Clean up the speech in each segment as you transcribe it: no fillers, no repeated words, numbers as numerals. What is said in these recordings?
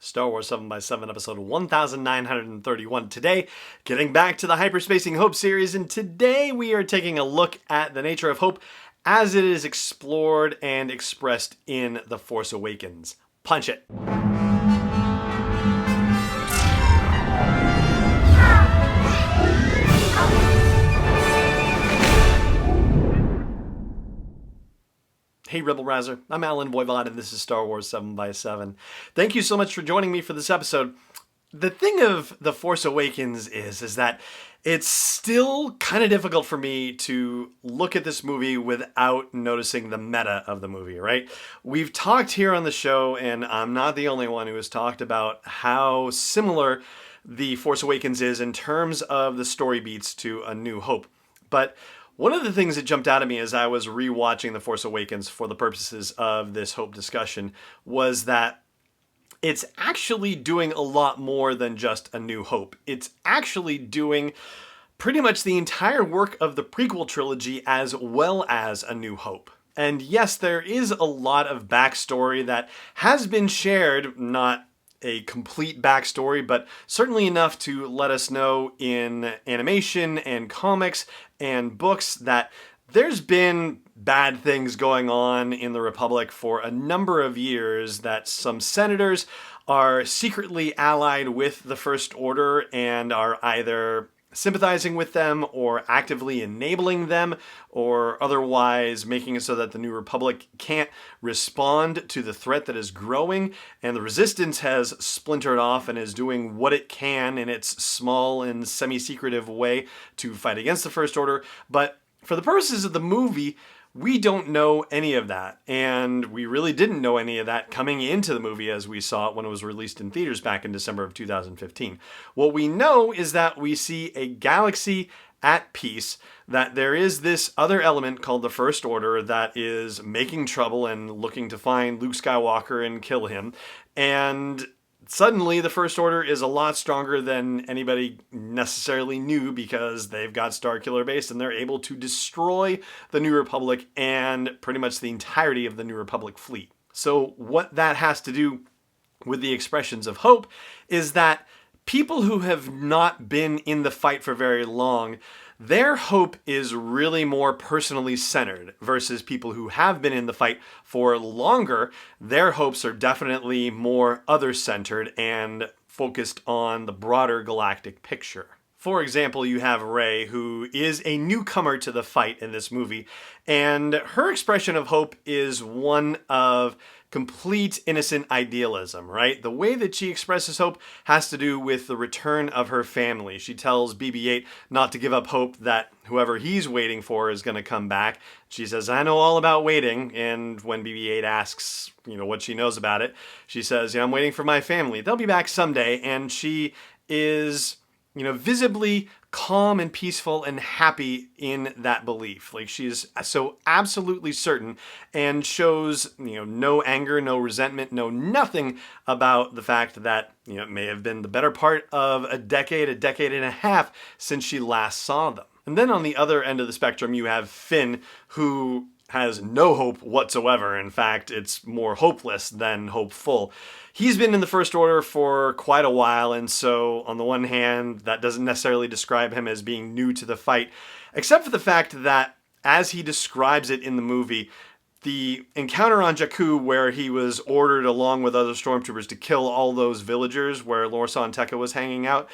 Star Wars 7x7, episode 1931. Today, getting back to the Hyperspacing Hope series, and today we are taking a look at the nature of hope as it is explored and expressed in The Force Awakens. Punch it! Hey Rebel Rouser, I'm Alan Voivod and this is Star Wars 7x7. Thank you so much for joining me for this episode. The thing of The Force Awakens is that it's still kind of difficult for me to look at this movie without noticing the meta of the movie, right? We've talked here on the show, and I'm not the only one who has talked about how similar The Force Awakens is in terms of the story beats to A New Hope. But one of the things that jumped out at me as I was rewatching The Force Awakens for the purposes of this Hope discussion was that it's actually doing a lot more than just A New Hope. It's actually doing pretty much the entire work of the prequel trilogy as well as A New Hope. And yes, there is a lot of backstory that has been shared, not a complete backstory, but certainly enough to let us know in animation and comics and books that there's been bad things going on in the Republic for a number of years, that some senators are secretly allied with the First Order and are either sympathizing with them or actively enabling them or otherwise making it so that the New Republic can't respond to the threat that is growing, and the Resistance has splintered off and is doing what it can in its small and semi-secretive way to fight against the First Order. But for the purposes of the movie, we don't know any of that, and we really didn't know any of that coming into the movie as we saw it when it was released in theaters back in December of 2015. What we know is that we see a galaxy at peace, that there is this other element called the First Order that is making trouble and looking to find Luke Skywalker and kill him, and suddenly the First Order is a lot stronger than anybody necessarily knew because they've got Starkiller Base and they're able to destroy the New Republic and pretty much the entirety of the New Republic fleet. So what that has to do with the expressions of hope is that people who have not been in the fight for very long, their hope is really more personally centered versus people who have been in the fight for longer. Their hopes are definitely more other-centered and focused on the broader galactic picture. For example, you have Rey, who is a newcomer to the fight in this movie, and her expression of hope is one of complete innocent idealism, right? The way that she expresses hope has to do with the return of her family. She tells BB-8 not to give up hope that whoever he's waiting for is going to come back. She says, "I know all about waiting," and when BB-8 asks, what she knows about it, she says, "I'm waiting for my family. They'll be back someday," and she is visibly calm and peaceful and happy in that belief. Like, she's so absolutely certain and shows, no anger, no resentment, no nothing about the fact that, it may have been the better part of a decade and a half since she last saw them. And then on the other end of the spectrum, you have Finn, who has no hope whatsoever. In fact, it's more hopeless than hopeful. He's been in the First Order for quite a while, and so on the one hand, that doesn't necessarily describe him as being new to the fight, except for the fact that, as he describes it in the movie, the encounter on Jakku, where he was ordered along with other stormtroopers to kill all those villagers where Lorsan Tekka was hanging out,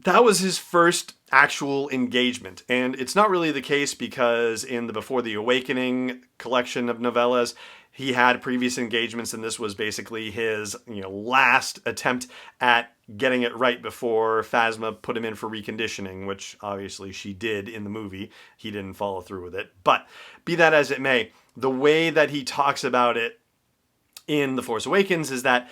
that was his first actual engagement. And it's not really the case because in the Before the Awakening collection of novellas, he had previous engagements, and this was basically his, last attempt at getting it right before Phasma put him in for reconditioning, which obviously she did in the movie. He didn't follow through with it. But be that as it may, the way that he talks about it in The Force Awakens is that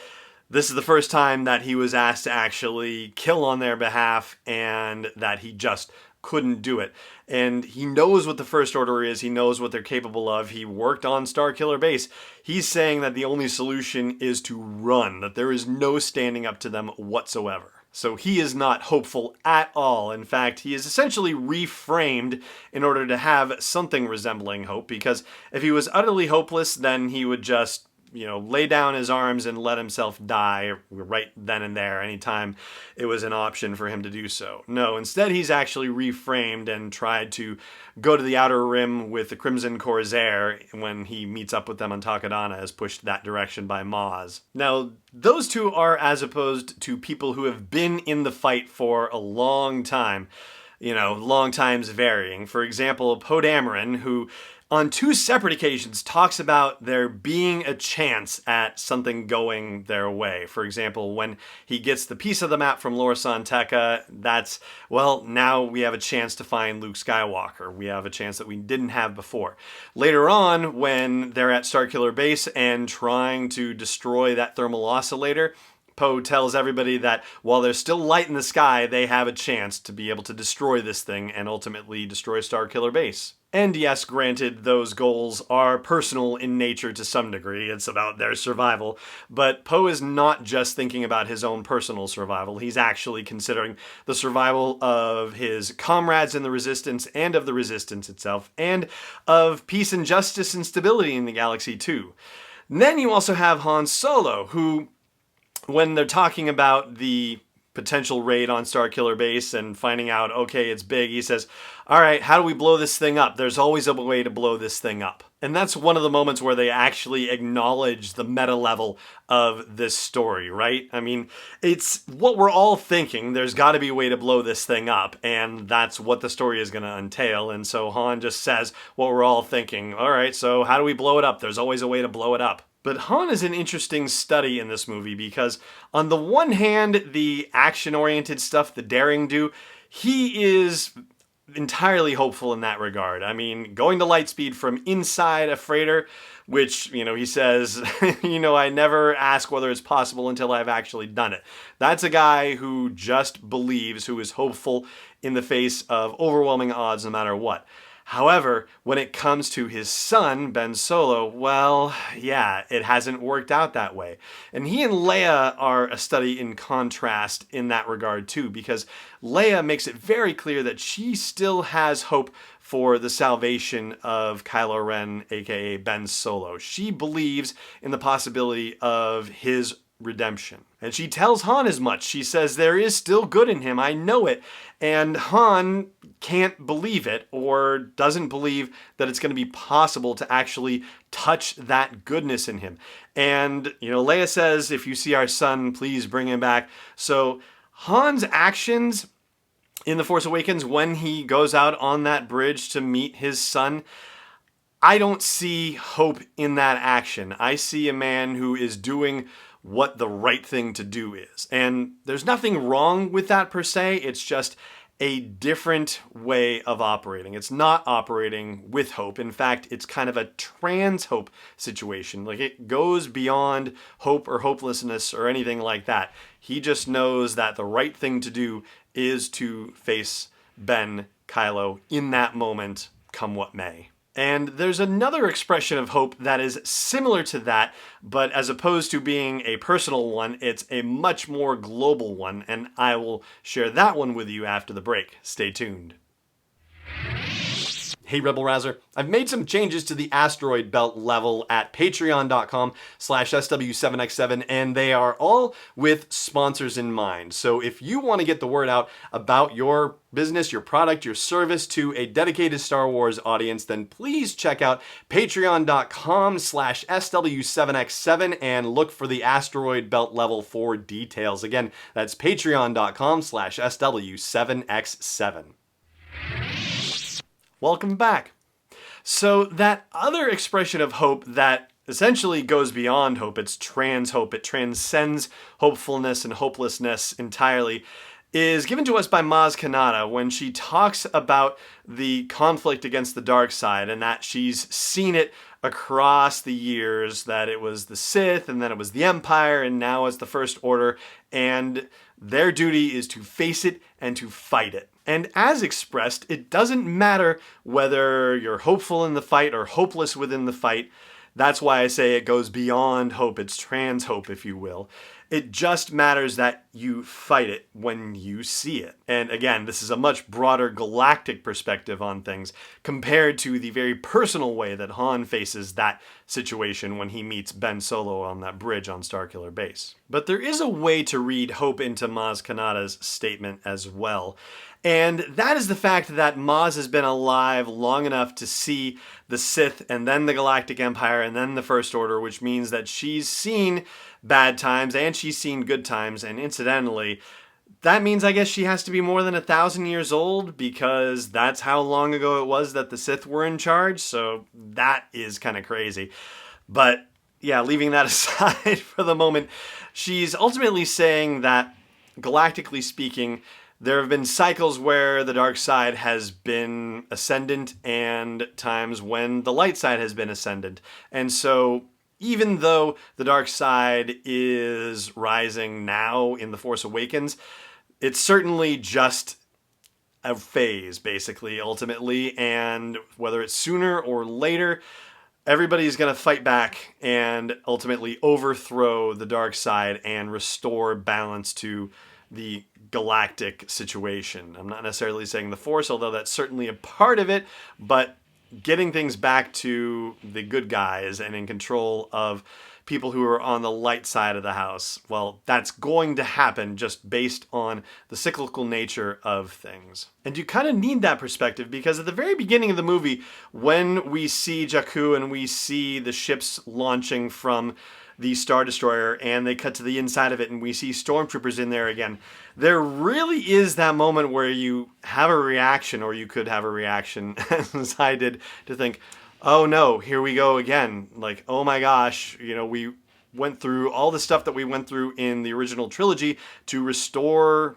this is the first time that he was asked to actually kill on their behalf and that he just couldn't do it. And he knows what the First Order is. He knows what they're capable of. He worked on Starkiller Base. He's saying that the only solution is to run, that there is no standing up to them whatsoever. So he is not hopeful at all. In fact, he is essentially reframed in order to have something resembling hope, because if he was utterly hopeless, then he would just lay down his arms and let himself die right then and there, anytime it was an option for him to do so. No, instead he's actually reframed and tried to go to the Outer Rim with the Crimson Corsair when he meets up with them on Takodana, as pushed that direction by Maz. Now, those two are as opposed to people who have been in the fight for a long time. Long times varying. For example, Poe Dameron, who on two separate occasions talks about there being a chance at something going their way. For example, when he gets the piece of the map from Lor San Tekka, that's, now we have a chance to find Luke Skywalker. We have a chance that we didn't have before. Later on, when they're at Starkiller Base and trying to destroy that thermal oscillator, Poe tells everybody that while there's still light in the sky, they have a chance to be able to destroy this thing and ultimately destroy Starkiller Base. And yes, granted, those goals are personal in nature to some degree. It's about their survival. But Poe is not just thinking about his own personal survival. He's actually considering the survival of his comrades in the Resistance and of the Resistance itself, and of peace and justice and stability in the galaxy too. And then you also have Han Solo, who, when they're talking about the potential raid on Starkiller Base and finding out, okay, it's big, he says, all right, how do we blow this thing up? There's always a way to blow this thing up. And that's one of the moments where they actually acknowledge the meta level of this story, right? I mean, it's what we're all thinking. There's got to be a way to blow this thing up, and that's what the story is going to entail. And so Han just says what we're all thinking. All right, so how do we blow it up? There's always a way to blow it up. But Han is an interesting study in this movie because on the one hand, the action-oriented stuff, the daring do, he is entirely hopeful in that regard. I mean, going to lightspeed from inside a freighter, which, he says, I never ask whether it's possible until I've actually done it. That's a guy who just believes, who is hopeful in the face of overwhelming odds no matter what. However, when it comes to his son, Ben Solo, it hasn't worked out that way. And he and Leia are a study in contrast in that regard too, because Leia makes it very clear that she still has hope for the salvation of Kylo Ren, aka Ben Solo. She believes in the possibility of his redemption. And she tells Han as much. She says, there is still good in him, I know it. And Han can't believe it, or doesn't believe that it's going to be possible to actually touch that goodness in him. And, Leia says, if you see our son, please bring him back. So Han's actions in The Force Awakens, when he goes out on that bridge to meet his son, I don't see hope in that action. I see a man who is doing what the right thing to do is. And there's nothing wrong with that per se. It's just a different way of operating. It's not operating with hope. In fact, it's kind of a trans hope situation. Like, it goes beyond hope or hopelessness or anything like that. He just knows that the right thing to do is to face Ben, Kylo, in that moment, come what may. And there's another expression of hope that is similar to that, but as opposed to being a personal one, it's a much more global one, and I will share that one with you after the break. Stay tuned. Hey Rebel Rouser, I've made some changes to the asteroid belt level at patreon.com/SW7X7, and they are all with sponsors in mind. So if you want to get the word out about your business, your product, your service to a dedicated Star Wars audience, then please check out patreon.com/SW7X7 and look for the asteroid belt level for details. Again, that's patreon.com/SW7X7. Welcome back. So that other expression of hope that essentially goes beyond hope, it's trans hope, it transcends hopefulness and hopelessness entirely, is given to us by Maz Kanata when she talks about the conflict against the dark side and that she's seen it across the years, that it was the Sith and then it was the Empire and now it's the First Order, and their duty is to face it and to fight it. And as expressed, it doesn't matter whether you're hopeful in the fight or hopeless within the fight. That's why I say it goes beyond hope. It's trans hope, if you will. It just matters that you fight it when you see it. And again, this is a much broader galactic perspective on things compared to the very personal way that Han faces that situation when he meets Ben Solo on that bridge on Starkiller Base. But there is a way to read hope into Maz Kanata's statement as well. And that is the fact that Maz has been alive long enough to see the Sith and then the Galactic Empire and then the First Order, which means that she's seen bad times and she's seen good times. And incidentally, that means I guess she has to be more than 1,000 years old, because that's how long ago it was that the Sith were in charge. So that is kind of crazy. But yeah, leaving that aside for the moment, she's ultimately saying that, galactically speaking, there have been cycles where the dark side has been ascendant and times when the light side has been ascendant. And so even though the dark side is rising now in The Force Awakens, it's certainly just a phase, basically, ultimately. And whether it's sooner or later, everybody's going to fight back and ultimately overthrow the dark side and restore balance to the galactic situation. I'm not necessarily saying the Force, although that's certainly a part of it, but getting things back to the good guys and in control of people who are on the light side of the house, well, that's going to happen just based on the cyclical nature of things. And you kind of need that perspective, because at the very beginning of the movie, when we see Jakku and we see the ships launching from the Star Destroyer and they cut to the inside of it and we see stormtroopers in there again, there really is that moment where you have a reaction, or you could have a reaction, as I did, to think, oh no, here we go again. Like, oh my gosh, we went through all the stuff that we went through in the original trilogy to restore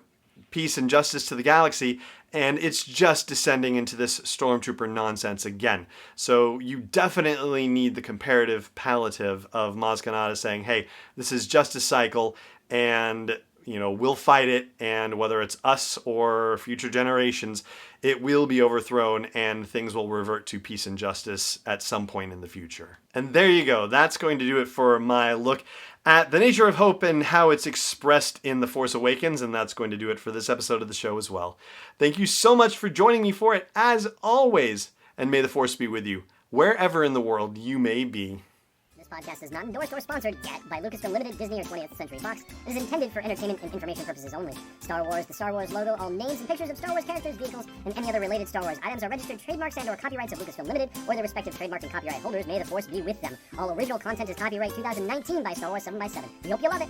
peace and justice to the galaxy, and it's just descending into this stormtrooper nonsense again. So you definitely need the comparative palliative of Maz Kanata saying, hey, this is just a cycle, and we'll fight it, and whether it's us or future generations, it will be overthrown and things will revert to peace and justice at some point in the future. And there you go. That's going to do it for my look at the nature of hope and how it's expressed in The Force Awakens, and that's going to do it for this episode of the show as well. Thank you so much for joining me for it, as always, and may the Force be with you, wherever in the world you may be. This podcast is not endorsed or sponsored yet by Lucasfilm Limited, Disney, or 20th Century Fox. It is intended for entertainment and information purposes only. Star Wars, the Star Wars logo, all names and pictures of Star Wars characters, vehicles, and any other related Star Wars items are registered trademarks and/or copyrights of Lucasfilm Limited or their respective trademark and copyright holders. May the Force be with them. All original content is copyright 2019 by Star Wars 7x7. We hope you love it.